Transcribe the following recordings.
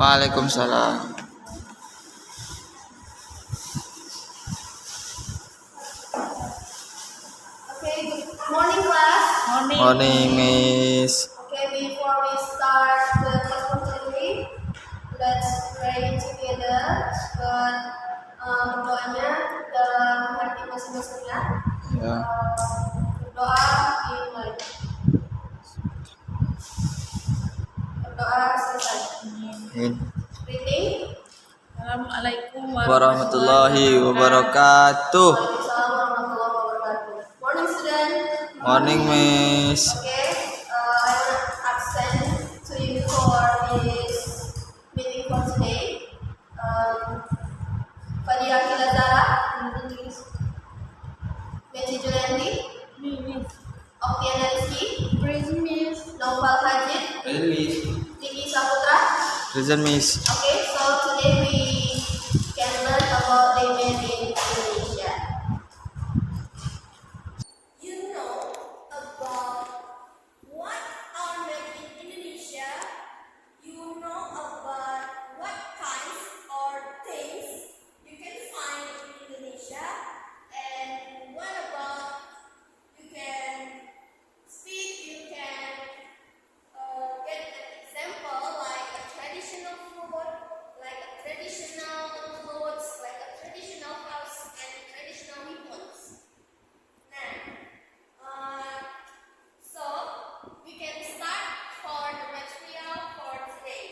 Waalaikumsalam. Okay, good morning class. Morning, Miss. Okay, before we start the class for today, let's pray together. Dan berdoanya dalam hati masing-masing ya. Ya. Berdoa dimulai. Berdoa selesai. Reading. Assalamualaikum Warahmatullahi wabarakatuh. Waalaikumsalam warahmatullahi wabarakatuh. Morning student. Morning, Miss. Okay, I want to absent to you for this meeting for today. Fadia Kilazara, Benji Julendi, Oktiana Rizky, Naufal Hajid, Niki Saputra. Present, Miss. Okay, so today we can learn about the made in Indonesia. You know about what are made in Indonesia? You know about what kinds or things you can find in Indonesia, and what about you can speak, you can get an example like a traditional food, like a traditional clothes, like a traditional house, and traditional weapons. So we can start for the material for today.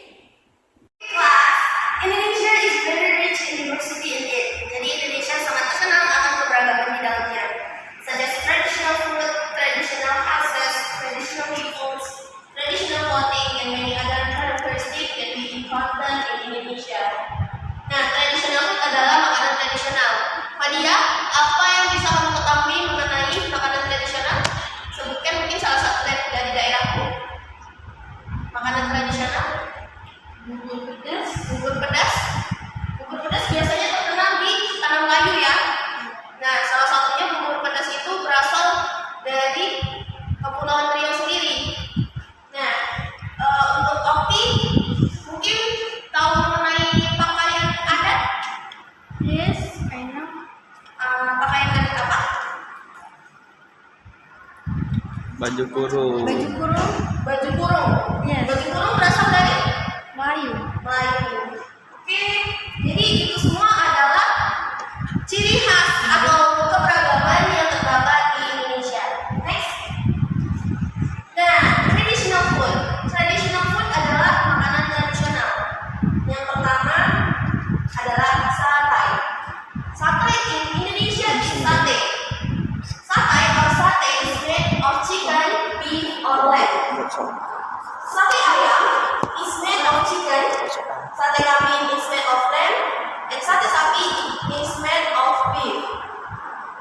Class, Indonesia is very rich in diversity indeed. Jadi Indonesia sangat terkenal akan keberagaman di dalamnya, such as traditional food, traditional houses, traditional weapons, traditional clothing, and many other characteristics that we encounter in Indonesia. Nah, traditional food adalah makanan tradisional. Fadia, apa yang bisa kamu ketahui mengenai makanan tradisional? Sebutkan mungkin salah satu dari daerahku. Makanan tradisional? Bubur pedas. Bubur pedas? Bubur pedas biasanya terkenal di Tanah Melayu ya. Nah, salah satunya bubur pedas itu berasal dari Kepulauan Riau sendiri. Nah, untuk Okti, mungkin tahu mengenai pakaian adat? Yes, I know. Pakaian adat apa? Baju kurung. Baju kurung Baju kurung. Yes. Baju kurung berasal dari Melayu. Melayu. Oke, jadi itu semua adalah ciri khas atau keberagaman yang terdapat di Indonesia. Next. Nah, traditional food. Traditional food adalah makanan tradisional. Yang pertama adalah satay. Satay in Indonesia is sate. Satay or sate is made of chicken, beef, or lamb. Sate ayam is made of chicken, sate kambing is made of lamb, and sate sapi is made of beef.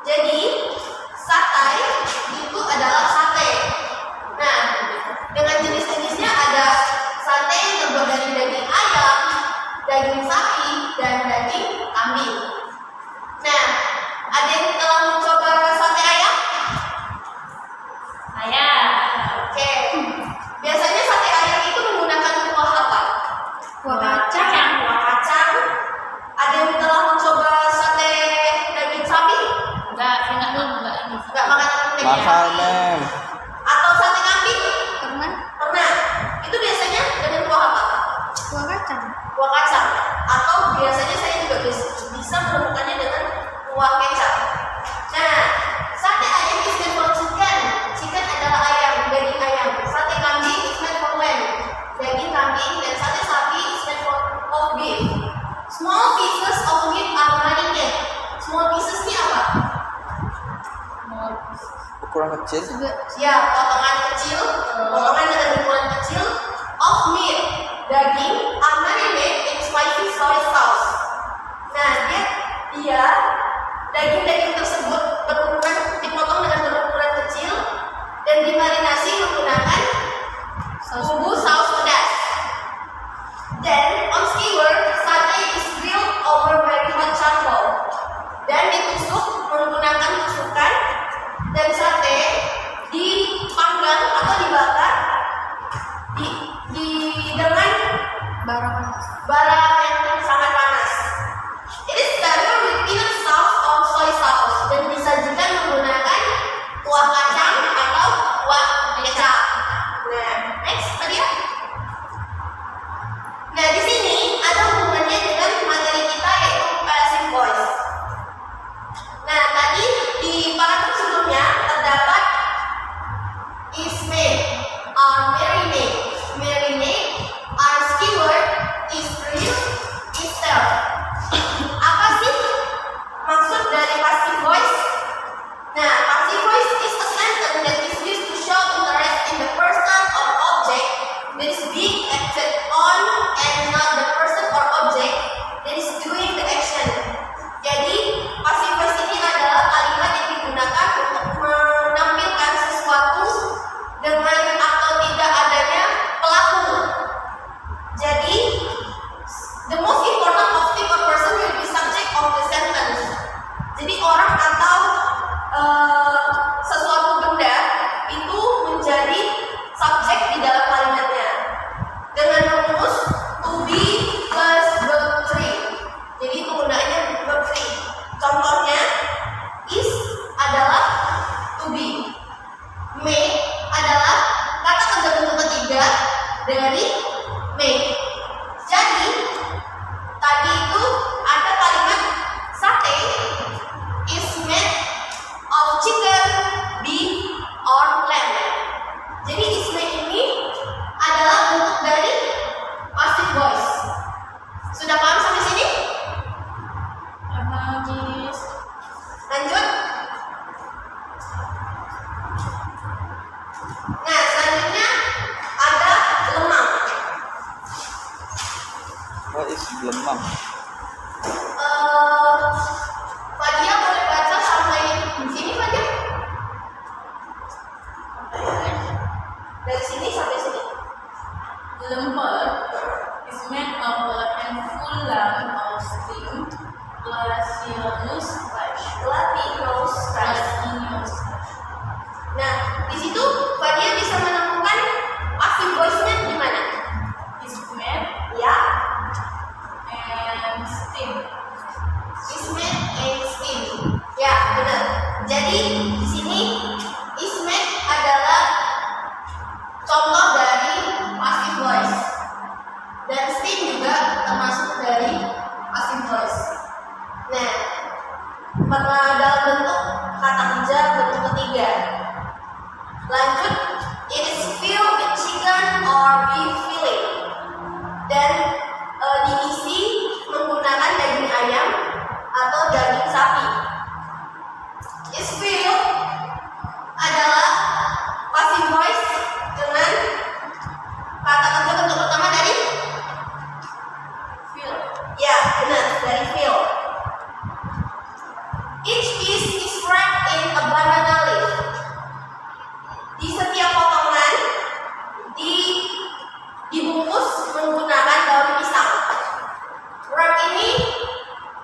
Jadi, satay itu adalah sate. Nah, dengan jenis-jenisnya ada sate yang terbuat dari daging ayam, daging sapi, dan daging kambing. Nah, ada yang telah mencoba sate ayam? Ayam. Oke. Biasanya sate ayam itu menggunakan kuah apa? Kuah kacang. Kuah kacang. Ada yang telah mencoba sate daging sapi? Enggak ini. Enggak makan daging Mahal, sapi. Mem. Atau sate kambing? Pernah Pernah. Itu biasanya dengan kuah apa? kuah kacang. Kuah kacang. Atau biasanya saya juga bisa menemukannya dengan kuah kecap. Nah, sate ayam is made for chicken. Chicken adalah ayam, daging ayam. Sate kambing is made for lamb, daging kambing. Dan sate sapi is made for of beef. Small pieces of meat are marinated. Small pieces ini apa? Ukuran kecil. Ya, potongan kecil, potongan dengan ukuran kecil of meat, daging are marinated in spicy soy sauce. Nah, dia daging-daging tersebut dipotong dengan berukuran kecil dan dimarinasi menggunakan bumbu saus pedas. Then on skewer, sate is grilled over very hot charcoal dan ditusuk menggunakan tusukan, dan sate dipanggang dari make. Jadi tadi itu ada kalimat sate is made of chicken, beef, or lamb. Jadi is made ini adalah bentuk dari passive voice. Sudah paham sampai sini? Habis. Lanjut. Nah, selanjutnya ada lemang. What is lemang? Fadia boleh baca sampai di sini, Fadia? Dari sini sampai sini. Lemper is made of a handful lamb of steamed Latinos flesh. Latinos rice. Latinos flesh. Nah, di situ Fadia bisa menemukan passive voice-nya di mana? Is made Ya, and steamed. is made and steamed. Ya, benar. Jadi di sini is made adalah contoh dari passive voice. Dan steam juga termasuk dari passive voice. Nah, dalam bentuk kata kerja bentuk ketiga. Lanjut, it is filled with chicken or beef filling. Dan diisi menggunakan daging ayam atau daging sapi. Is filled adalah passive voice dengan kata kerja bentuk pertama dari Fill. ya, benar, dari fill. Each piece is wrapped in a banana leaf. Di setiap potongan dibungkus menggunakan daun pisang. Wrap ini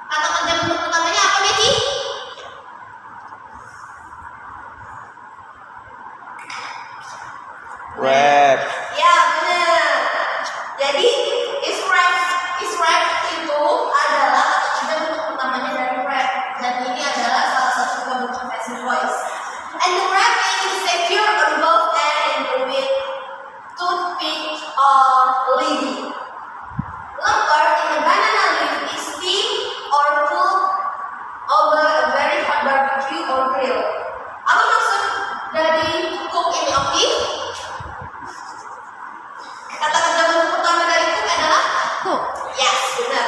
kata kerja bentuk pertamanya apa, Meki? Wrap. Ya, benar. Jadi is wrap itu adalah kata kerja bentuk pertamanya dari wrap, dan ini adalah salah satu juga bentuk passive voice. And the wrapping is secured on both ends with toothpick or lid. Lemper in the banana leaf is steamed or cooked over a very hot barbecue or grill. Apa maksud dari cook in the oven? Kata kerja bentuk pertama dari cook adalah Cook. yes, benar.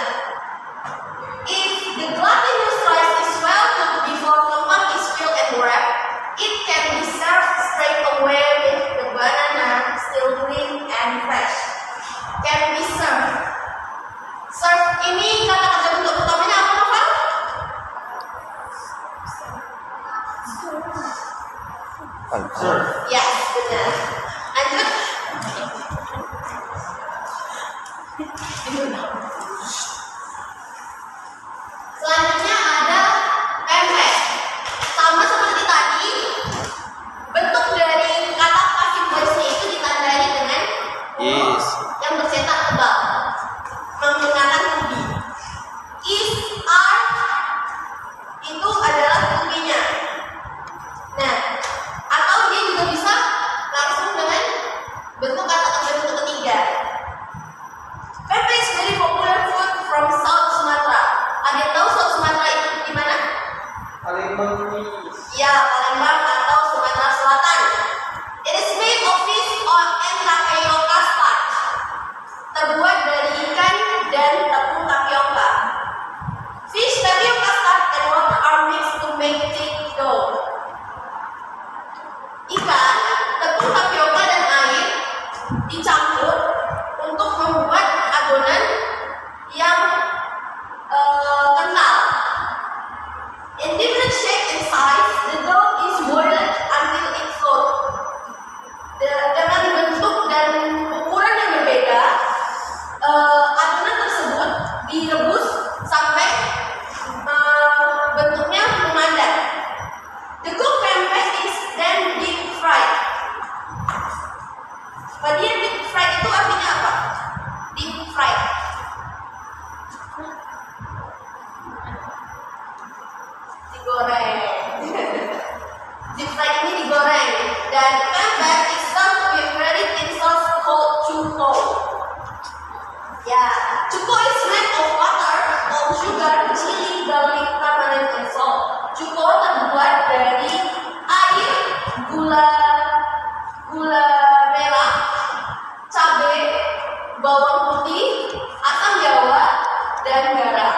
bawang putih, asam jawa, dan garam.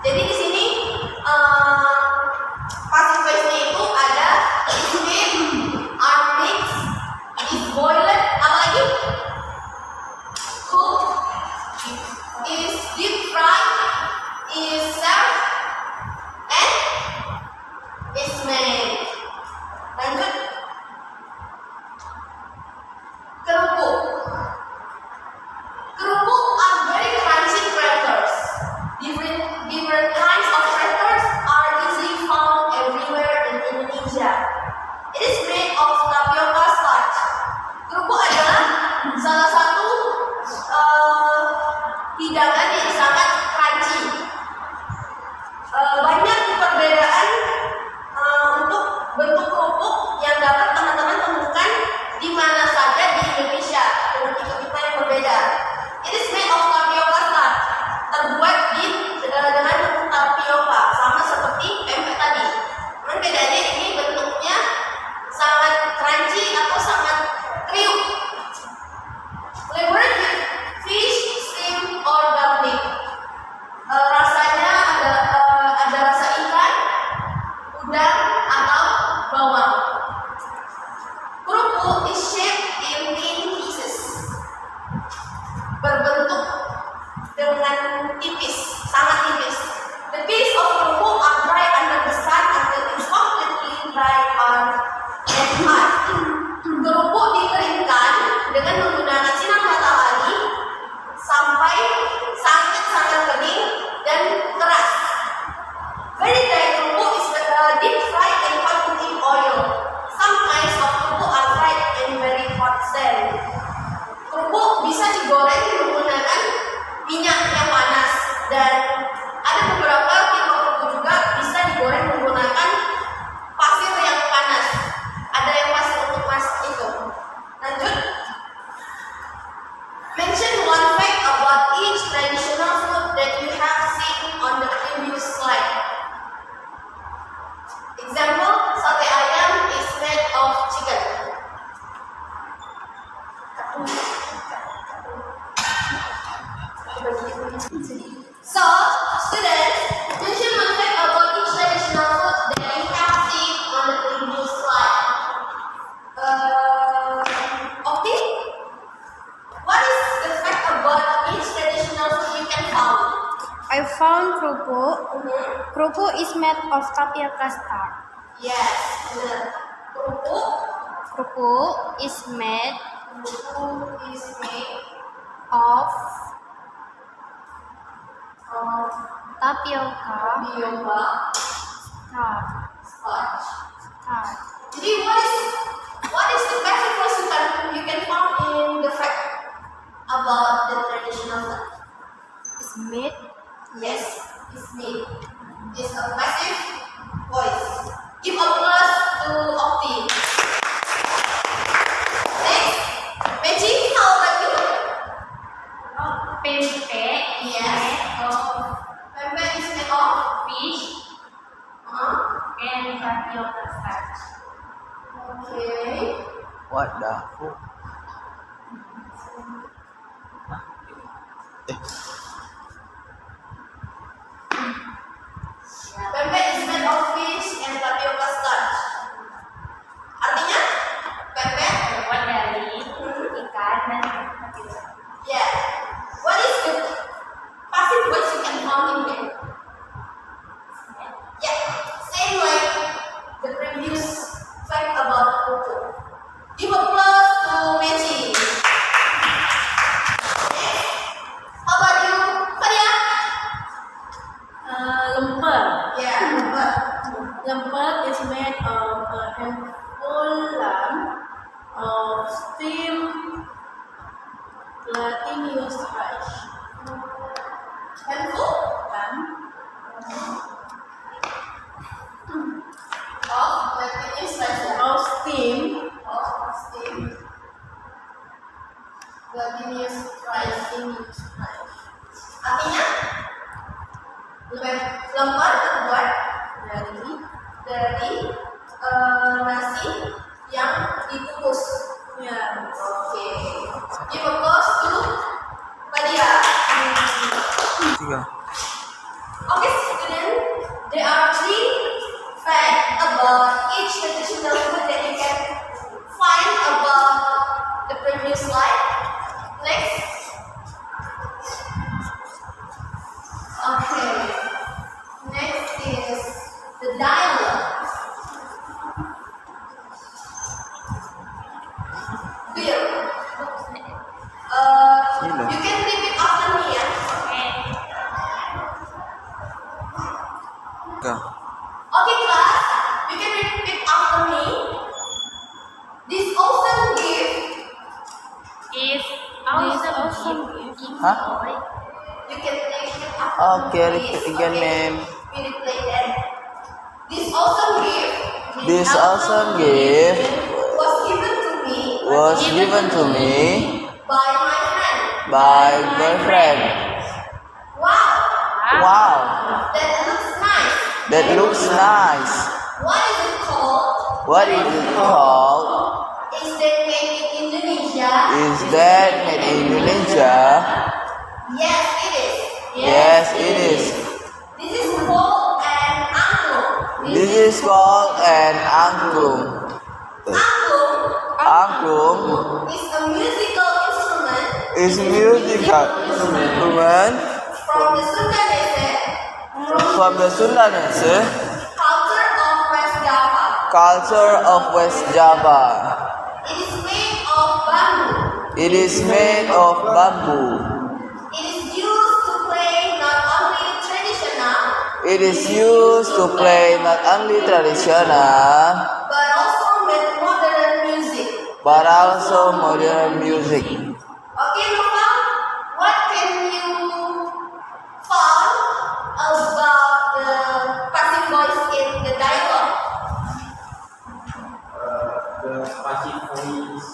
Jadi di sini passive voice-nya itu ada is made, are mixed, is boiled, apa lagi? Cooked, is deep fried, is served, and is made. Lanjut. Kerupuk. Kerupuk are very crunchy crackers. Different kinds of crackers are easily found everywhere in Indonesia. It is made of tapioca starch. Kerupuk adalah salah satu hidangan yang sangat crunchy. Banyak perbedaan untuk bentuk kerupuk yang dapat teman-teman temukan di mana saja di Indonesia dengan tipe-tipe yang berbeda. It is made of tapioca starch, terbuat dengan tepung tapioka, sama seperti pempek tadi. Cuman bedanya ini bentuknya sangat crunchy atau sangat kriuk. Flavored with fish, shrimp, or garlic. Rasanya ada rasa ikan, udang, atau bawang. Kerupuk is shaped in thin pieces, berbentuk dengan tipis, sangat tipis. The pieces of kerupuk are dry under the sun until it's completely dry and hard. Kerupuk dikeringkan dengan menggunakan sinar matahari sampai sangat kering dan keras. Very dry kerupuk is deep fried in hot cooking oil. Some kinds of kerupuk are fried in very hot sand. Kerupuk bisa digoreng menggunakan minyak yang panas, dan ada beberapa tipe kerupuk juga bisa digoreng menggunakan pasir yang panas. Ada yang pasir untuk masak itu. Lanjut. Mention one fact about each traditional food that you have seen on the previous slide. Example, sate ayam is made of chicken. So, students, mention one fact about each traditional food that you have seen on the previous slide. Okti, what is the fact about each traditional food you can find? I found kerupuk. Kerupuk is made of tapioca starch. Yes, benar. Kerupuk Kerupuk is made is made of of tapioca tapioca starch. starch. Jadi what is the best you can find in the fact about the traditional food? Is made Yes, it's made. It's a passive voice. Give applause to Okti. Next, Meji, how about you? pempek Yes. Pempek is made of fish and tapioca starch. Okay. What the fuck? Pempek is made of fish and tapioca starch. Artinya, pempek. Terbuat dari ikan dan tapioca. Yeah. What is the passive voice you can find in there? Yeah. Same like the previous fact about Coco. Give applause to Meji. How about you, Faria? Lemper. Yeah, remember. Lemper is made of a handful lamb of steamed glutinous rice. Handful Lamb of glutinous rice. of steamed Glutinous rice. Artinya, lemper terbuat dari nasi yang dikukus. ya. Oke. Give applause to new slide. Next. Okay. Next is the dialogue. Bill. You can repeat after me, ya. Go. Okay, class. You can repeat after me. This awesome gift. Is awesome. Huh? You can repeat after Okay, me. repeat please. again, Okay. ma'am. We replay that. This awesome gift. This awesome gift Was given to me was given to me by my friend. by my friend. Wow, Wow, that looks nice. that looks nice. What is it called? What is it called? Is that made in Indonesia? Is that made in Indonesia? Yes, it is. Yes, it is. This is called an angklung. This is called an angklung. Angklung Angklung is a musical instrument is musical instrument from the Sundanese from the Sundanese culture of West Java. culture of West Java. It is made of bamboo. It is made of bamboo. It is used to play not only traditional It is used to play not only traditional but also with modern music. but also modern music. Okay, Nova, what can you find about the passive voice in the dialogue? The passive voice.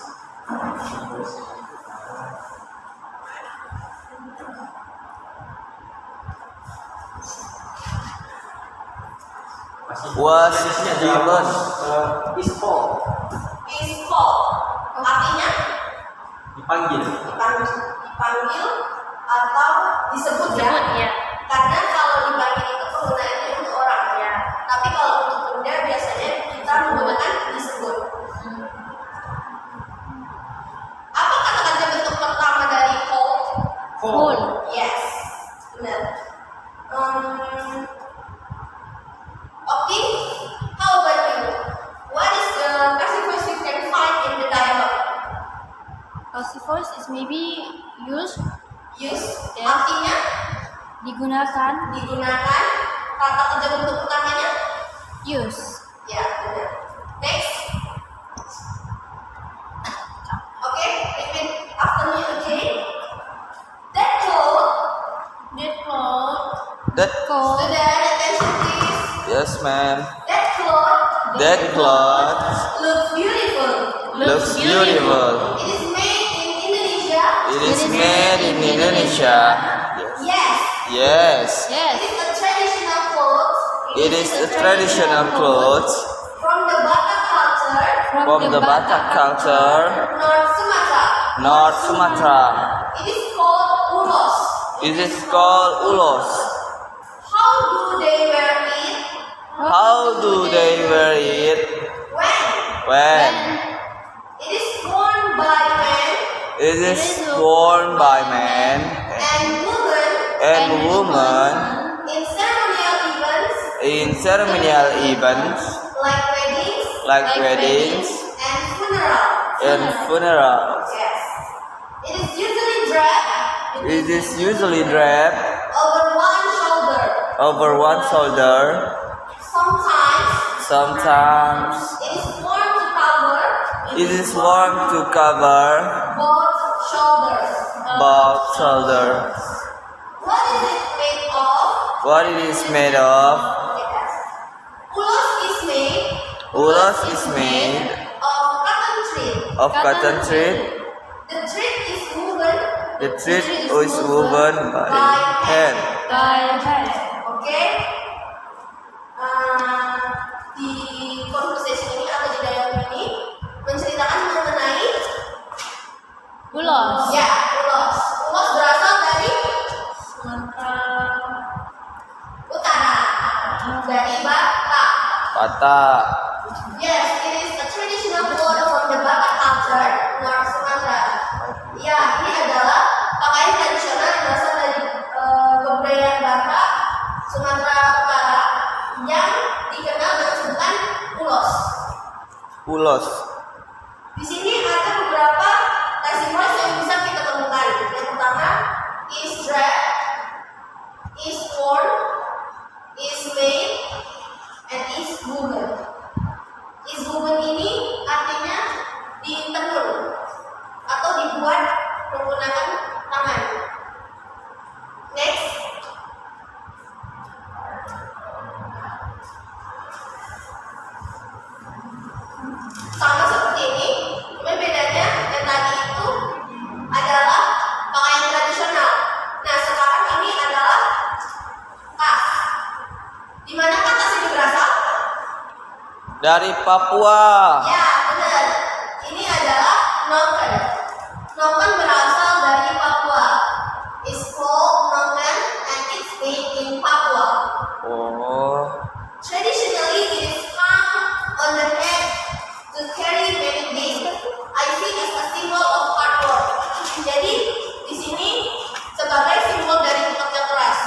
Was given. Is called. Is called. Artinya Dipanggil. dipanggil atau disebut ya. Ya. Karena kalau dipanggil itu penggunaannya untuk orang ya. Tapi kalau untuk benda biasanya kita menggunakan disebut. Apa kata-kata bentuk pertama dari call? Full. Yes, benar. Okay, how about you? What is the passive voice you can find in the dialogue? Passive voice is maybe used, Use, Yes. artinya digunakan, digunakan. Kata kerja bentuk utamanya? use. Ya, benar. Next. Okay, repeat after me again. That cloth, That cloth. That Called student, attention please. yes, ma'am. That cloth That cloth looks beautiful. looks beautiful. It is made in Indonesia. It is made in Indonesia. Yes. Yes. Yes. It is a traditional cloth. It is a traditional clothes From the Batak culture, from the Batak culture, North Sumatra. North Sumatra. It is called ulos. It is called ulos. How do they wear it? How do they wear it? When? When? It is worn by men It is worn by men and women and women in ceremonial events in ceremonial events like weddings like weddings and funerals. and funerals. Yes. It is usually draped It is usually draped over one shoulder. over one shoulder. Sometimes Sometimes it is worn to cover it is worn to cover both shoulders. both shoulders. What is it made of? What it is made of? Yes. Ulos is made Ulos is made of cotton thread. of cotton thread. The thread is woven. The thread is woven by hand. By hand. Oke. Di conversation ini atau di dialog ini menceritakan mengenai Ulos. ya ulos. Ulos berasal dari utara, dari Batak. Batak. Yes, it is a traditional cloth from the Batak culture, North Sumatra. Pulos. Di sini ada beberapa passive voice yang bisa kita temukan. Yang pertama is drag, is worn, is made, and is woven. Is woven ini artinya ditenun atau dibuat menggunakan tangan. Next. Sama seperti ini, cuma bedanya yang tadi itu adalah pakaian tradisional. Nah, sekarang ini adalah tas. Di manakah tas ini berasal? Dari Papua. Ya, benar. Ini adalah noken. Noken berasal dari Papua. It's called noken and it's made in Papua. Oh. Traditionally, it is hung on the neck to carry many days. I think as a symbol of hard work. Jadi di sini sebagai simbol dari pekerja keras.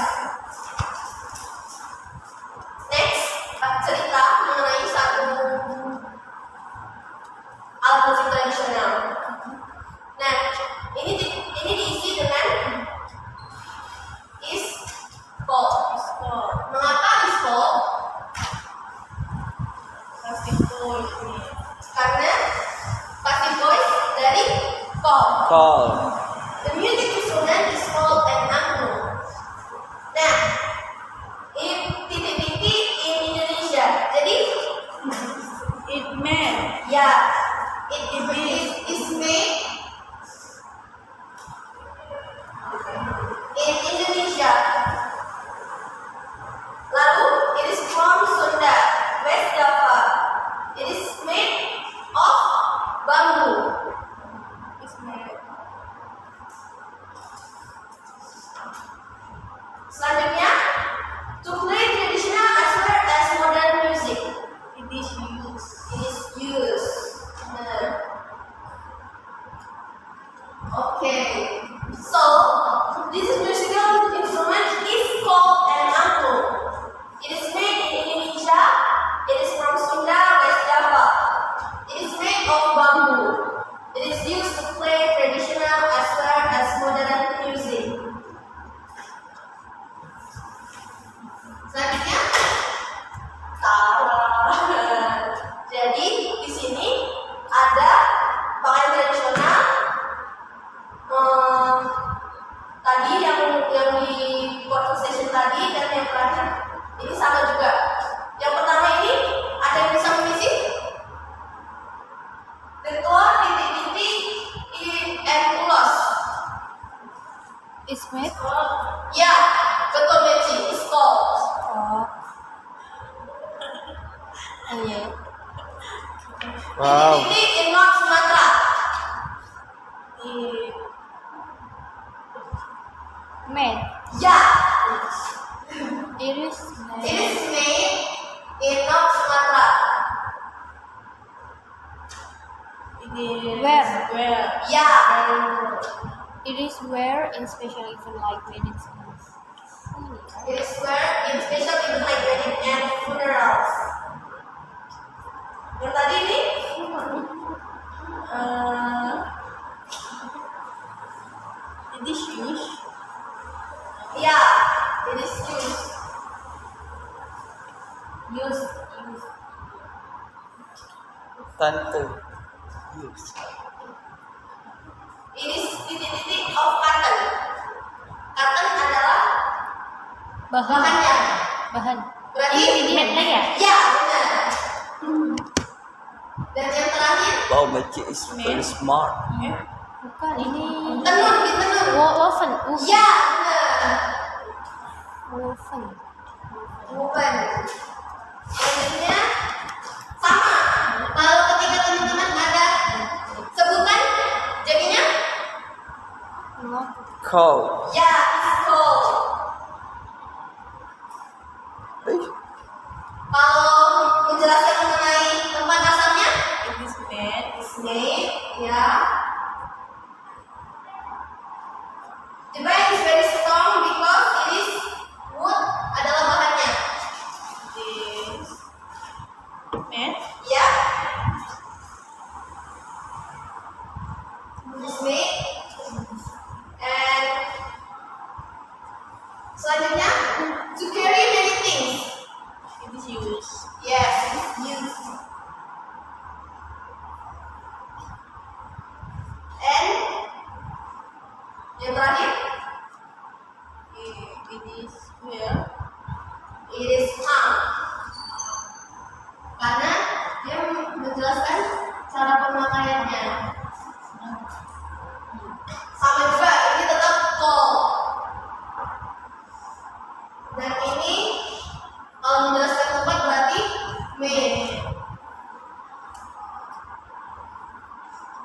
Next, cerita mengenai satu alat musik tradisional. Nah, ini diisi dengan is folk. Mengapa is folk? Karena passive voice dari call. Call. The music instrument is called an angklung. Nah, ini titik-titik in Indonesia. Jadi, It made. ya, it is made in Indonesia. Lalu, it is from Sunda, West Java. It is made of bambu. It's made. Selanjutnya, to play traditional as well as modern music. It is used. It is used. Nah. Okay. So, this musical instrument is called an angklung. It is made in Indonesia. It is from Sunda, West Java. It is made of bamboo. It is used to play traditional as well as modern music. Selanjutnya, jadi di sini ada pakaian tradisional. Tadi yang di photo session tadi dan yang terakhir ini sama juga. Yang pertama ini ada yang bisa mengisi? Ketua titik-titik and ulos. It's made. Ya, betul Meci. It's called. Oh. Iya. Wow. Titik-titik in North Sumatra. Made. Ya, It is it made. is made in North Sumatra. It is Where? Ya, It is where in special event like weddings. it is where in special events like wedding and funerals. Yang tadi ini It is used. ya, it is used. Used. Tante. Yes. It is titik-titik of cotton. Cotton adalah Bahan. bahannya. Bahan. Berarti Ini made ya? ya, benar. Dan yang terakhir Wow, Meci is very smart. Bukan ini. tenun, ditenun. Woven. Ya, benar. Woven. Bukan. Selanjutnya sama. Kalau ketika teman-teman ada sebutan jadinya Call. ya, it's called. Eh, Kalau menjelaskan mengenai tempat asalnya, It is made. made, ya. The band is very strong because it is wood adalah bahannya. It is made. Ya. Yang terakhir, It is where. it is hung. Karena dia menjelaskan cara pemakaiannya. Sama juga ini tetap call. Dan ini kalau menjelaskan tempat berarti main.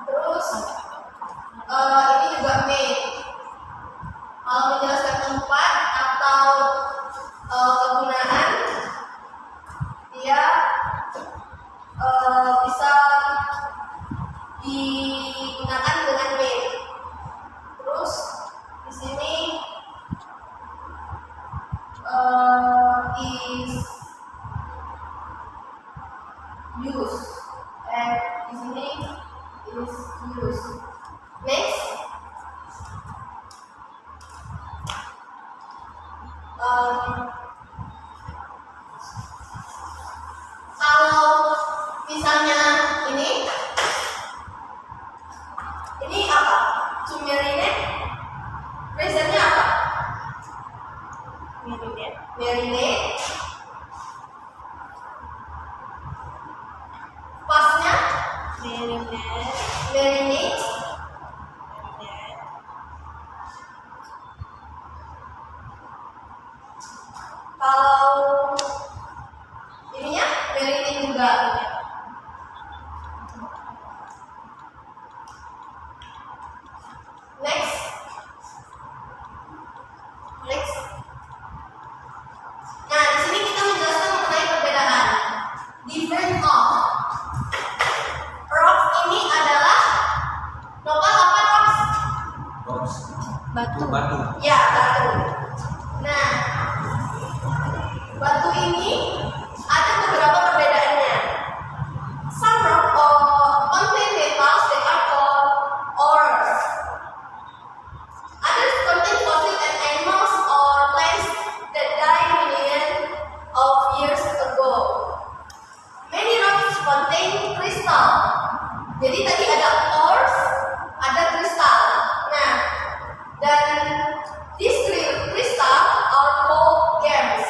Terus ini juga main. Kalau menjelaskan tempat atau kegunaan, dia bisa digunakan dengan main. Terus di sini is used, and di sini is used. Next, kalau misalnya ini apa? To marinate, presentnya apa? Marinate. Marinate. Pasnya Marinate. marinate. Kalau ininya marinate juga. Next. Nah, di sini kita menjelaskan mengenai perbedaan. Different of. Rocks ini adalah nopal apa rocks? Box. Batu. Batu. Ya, batu. Nah, batu ini ada beberapa perbedaannya. Some rock contain metals that are called ores. Others contain fossils and animals or plants that died millions of years ago. Many rocks contain crystal. Jadi tadi ada ores, ada kristal. Nah, dan these crystal are called gems.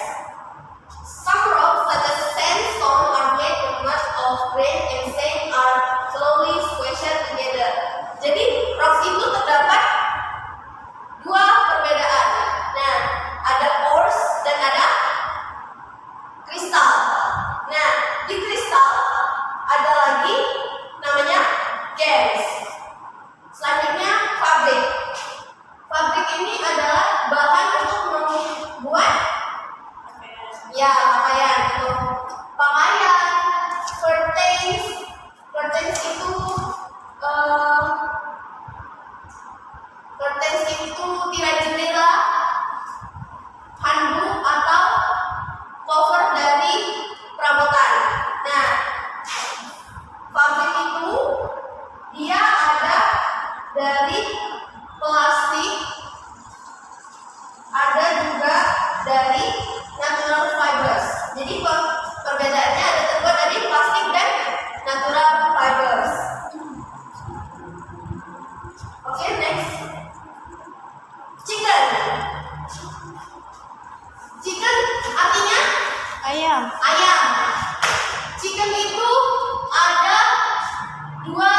Some rocks such as sandstone are made much of grain and sand are slowly squashed together. Jadi rocks itu terdapat dua perbedaan. Nah, ada ores dan ada kristal. Nah, di kristal ada lagi namanya gems. Selanjutnya fabrik. Fabrik ini adalah bahan untuk membuat pakaian atau pakaian, curtains. Curtains itu tirai jendela, handuk atau cover dari perabotan. Nah, pabrik itu dia ada dari plastik, ada juga dari natural fibers. Jadi perbedaannya ada terbuat dari plastik dan natural fibers. Oke, next. Chicken. Chicken artinya Ayam. ayam. Chicken itu ada dua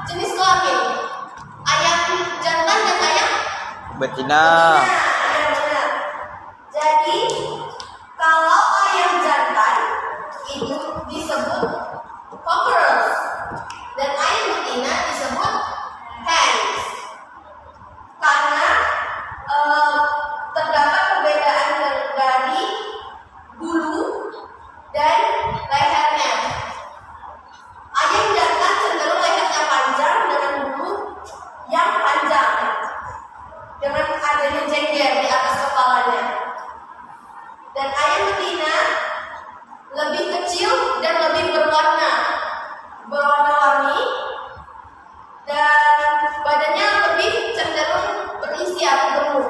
jenis kelamin. Ayam jantan dan ayam Betina. benar. Jadi kalau ayam jantan itu disebut cockerels dan ayam betina disebut hens. Karena terdapat perbedaan dari bulu dan lehernya. Ayam jantan cenderung lehernya panjang dengan bulu yang panjang, dengan adanya jengger di atas kepalanya. Dan ayam betina lebih kecil dan lebih berwarna-warni, dan badannya lebih cenderung berisi atau gemuk.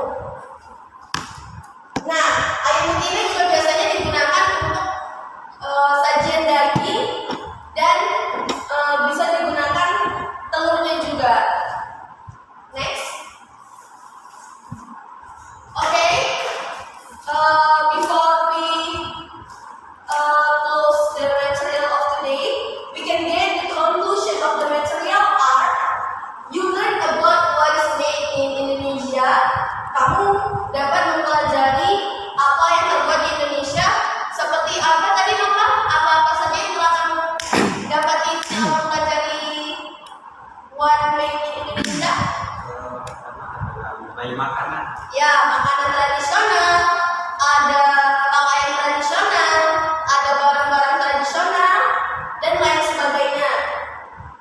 Nah, ayam betina juga biasanya digunakan untuk sajian daging dan bisa digunakan telurnya juga. Next. kamu dapat mempelajari apa yang terbuat di Indonesia, seperti apa tadi Mama? Apa-apa saja yang telah kamu dapati selama mempelajari One Made in Indonesia? Banyak makanan. Ya, makanan tradisional, ada pakaian tradisional, ada barang-barang tradisional, dan lain sebagainya.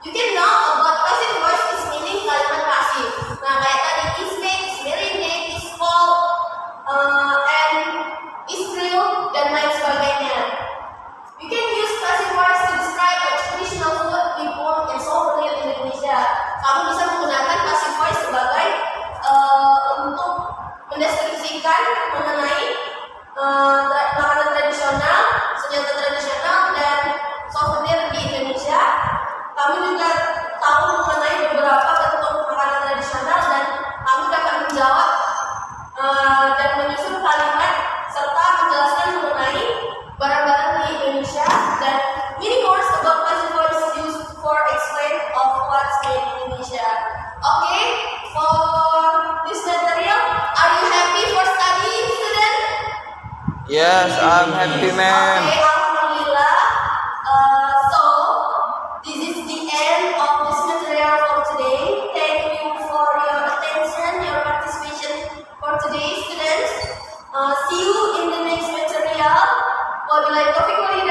You can know about passive voice is meaning kalimat pasif. Nah, kayak tadi is made, is merinding, is called, and is real, dan lain sebagainya. You can use passive voice to describe a traditional food, people, and souvenir in Indonesia. Kamu bisa menggunakan passive voice sebagai untuk mendeskripsikan mengenai makanan tradisional, senjata tradisional, dan souvenir di Indonesia. Kamu juga tahu mengenai beberapa bentuk makanan tradisional dan kamu dapat menjawab dan menyusun kalimat serta menjelaskan mengenai barang-barang di Indonesia dan many words about passive voice used for explain of what's made in Indonesia. Okay, for this material, are you happy for studying, student? Yes, I'm happy, ma'am. Okay, alhamdulillah. So this is the end of this material for today. Thank you for your attention, your participation for today, students. See you in the next material. Wabillahi taufiq wal hidayah.